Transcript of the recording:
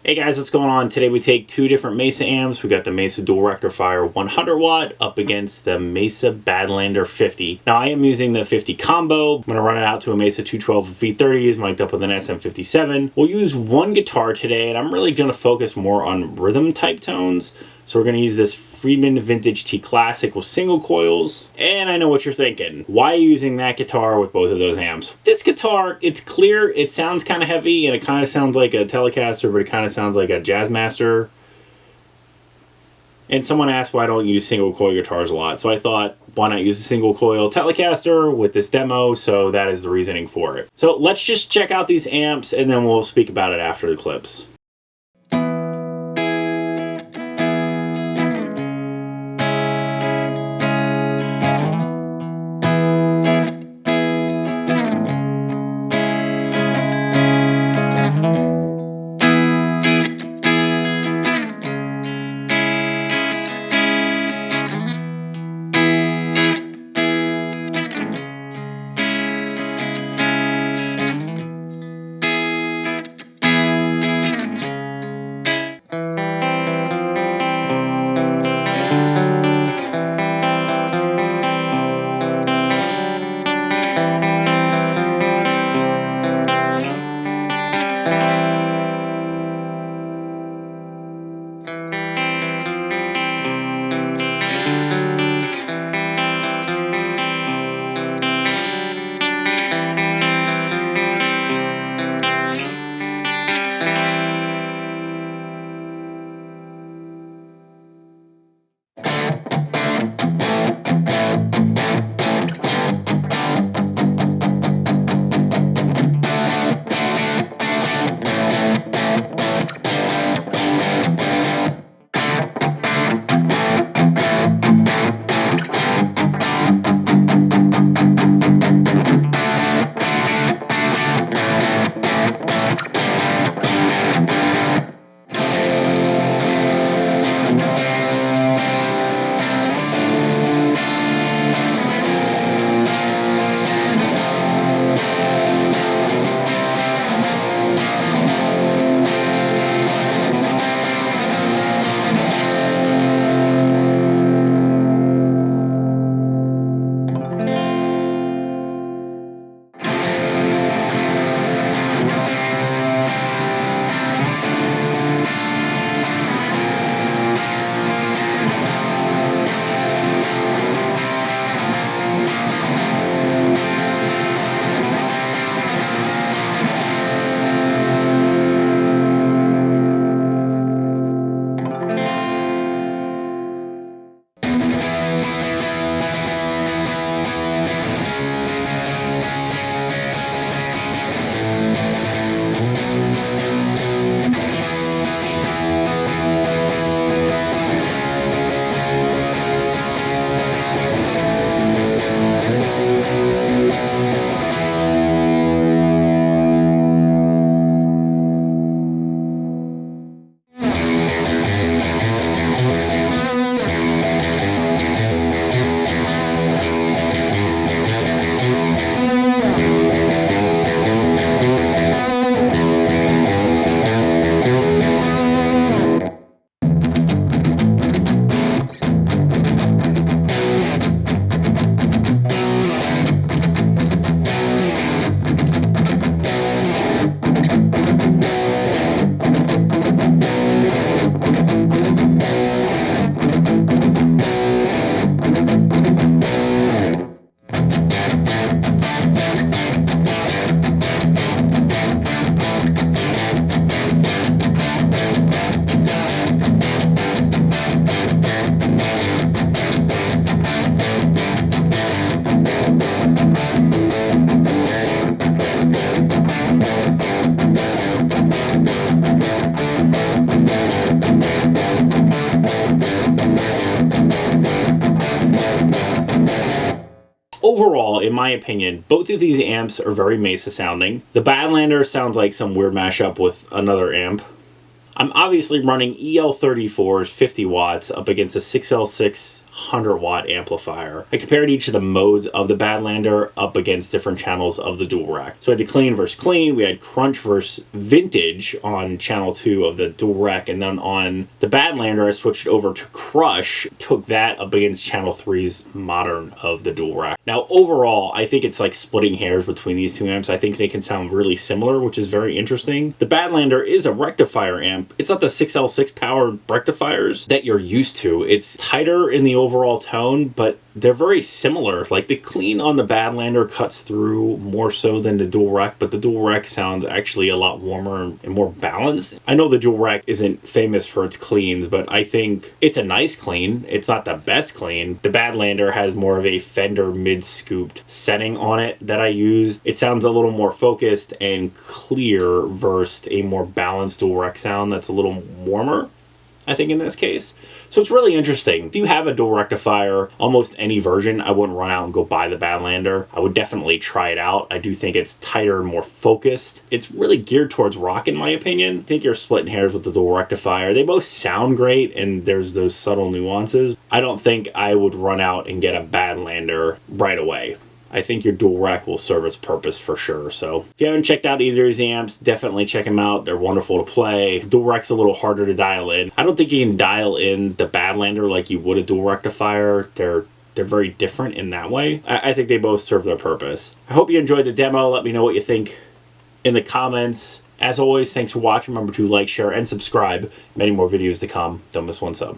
Hey guys, what's going on? Today we take two different Mesa amps. We got the Mesa Dual Rectifier 100 watt up against the Mesa Badlander 50. Now I am using the 50 combo. I'm going to run it out to a Mesa 212 V30s mic'd up with an SM57. We'll use one guitar today, and I'm really going to focus more on rhythm type tones. So we're going to use this Friedman Vintage T Classic with single coils. And I know what you're thinking. Why are you using that guitar with both of those amps? This guitar, it's clear, it sounds kind of heavy, and it kind of sounds like a Telecaster, but it kind of sounds like a Jazzmaster. And someone asked why I don't use single coil guitars a lot. So I thought, why not use a single coil Telecaster with this demo? So that is the reasoning for it. So let's just check out these amps, and then we'll speak about it after the clips. Overall, in my opinion, both of these amps are very Mesa sounding. The Badlander sounds like some weird mashup with another amp. I'm obviously running EL34s 50 watts up against a 6L6 100-watt amplifier. I compared each of the modes of the Badlander up against different channels of the dual rack. So we had the clean versus clean, we had crunch versus vintage on channel 2 of the dual rack, and then on the Badlander I switched over to crush, took that up against channel 3's modern of the dual rack. Now overall, I think it's like splitting hairs between these two amps. I think they can sound really similar, which is very interesting. The Badlander is a rectifier amp. It's not the 6L6 powered rectifiers that you're used to. It's tighter in the overall tone, but they're very similar. Like the clean on the Badlander cuts through more so than the dual rack, but the dual rack sounds actually a lot warmer and more balanced. I know the dual rack isn't famous for its cleans, but I think it's a nice clean. It's not the best clean. The Badlander has more of a Fender mid-scooped setting on it that I use. It sounds a little more focused and clear versus a more balanced dual rack sound that's a little warmer, I think, in this case. So it's really interesting. If you have a dual rectifier, almost any version, I wouldn't run out and go buy the Badlander. I would definitely try it out. I do think it's tighter and more focused. It's really geared towards rock, in my opinion. I think you're splitting hairs with the dual rectifier. They both sound great, and there's those subtle nuances. I don't think I would run out and get a Badlander right away. I think your dual rack will serve its purpose for sure. So if you haven't checked out either of these amps, definitely check them out. They're wonderful to play. Dual rack's a little harder to dial in. I don't think you can dial in the Badlander like you would a dual rectifier. They're very different in that way. I think they both serve their purpose. I hope you enjoyed the demo. Let me know what you think in the comments. As always, thanks for watching. Remember to like, share, and subscribe. Many more videos to come. Don't miss one sub.